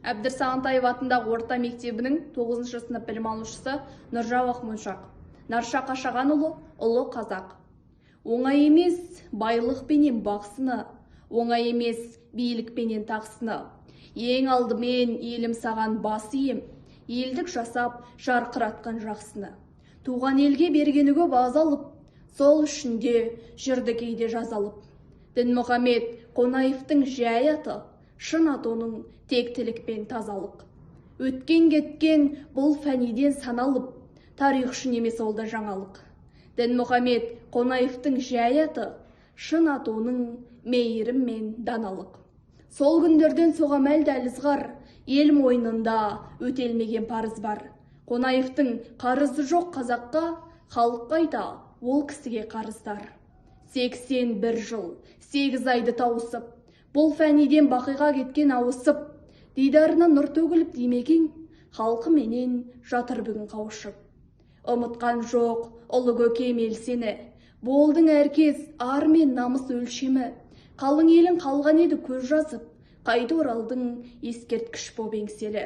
Әбдір Сағынтаев атындағы орта мектебінің 9 сынып білім алушысы Нұржау Ақмоншақ. Нарша Қашағанұлы ұлы қазақ. Оңай емес байлықпенен бақсыны, оңай емес билікпенен тақсыны. Ең алдымен елім саған бас ием, елдік жасап жарқыратқан жақсыны. Туған елге бергені көп азалып, сол үшінде жүрді кейде жазалып. Дінмұхамед Қонаевтың жай аты, шын аты оның тектілікпен тазалық. Өткен кеткен бұл фәниден саналып, тарих үшін емес ол да жаңалық. Дінмұхамед Қонаевтың жай аты, шын аты оның мейірім мен даналық. Сол күндерден соғам әлді әлізғар, ел мойнында өтелмеген парыз бар. Қонаевтың қарызы жоқ қазаққа, халық қайда ол кісіге қарыздар. 81 жыл, 8 айды тауысып, бұл фәниден бақиға кеткен ауысып, дидарына нұр төгіліп демеген, халқы менен жатыр бүгін қауышып. Ұмытқан жоқ ұлы көкем ел сені, болдың әркез ар мен намыс өлшемі. Қалың елің қалған еді көз жазып, қайда оралдың ескерткіш боп еңселі.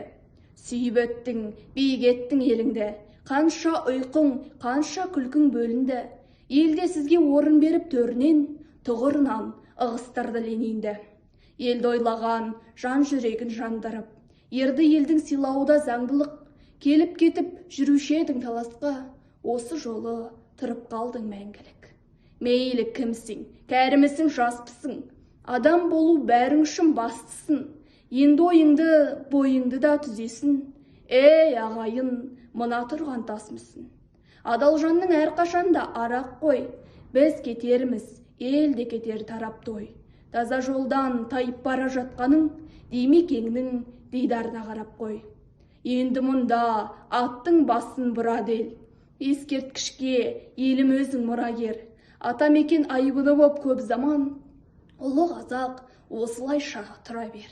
Сүйіп өттің, биік еттің еліңді, қанша ұйқың, қанша күлкің бөлінді. Елде сізге орын беріп төрінен, тұғырынан ығыстырды Ленинді. Елді ойлаған жан жүрегін жандырып, ерді елдің сыйлауда заңдылық, келіп кетіп жүруші едің таласқа, осы жолы тұрып қалдың мәңгілік. Мейлі кімсің, кәрімісің, жаспысың, адам болу бәрің үшін бастысың. Енді ойыңды, бойыңды да түзесін. Ей ағайын, мына тұрған тасмысың. Адал жанның әрқашанда арақ қой, біз кетерміз, ел де кетер тарап той. Таза жолдан тайып бара жатқаның, демекеңнің дидарына қарап қой. Енді мұнда аттың басын бұрады ел, ескерткішке елім өзің мұрагер. Атамекен айбыны боп көп заман, ұлы қазақ осылайша тұра бер.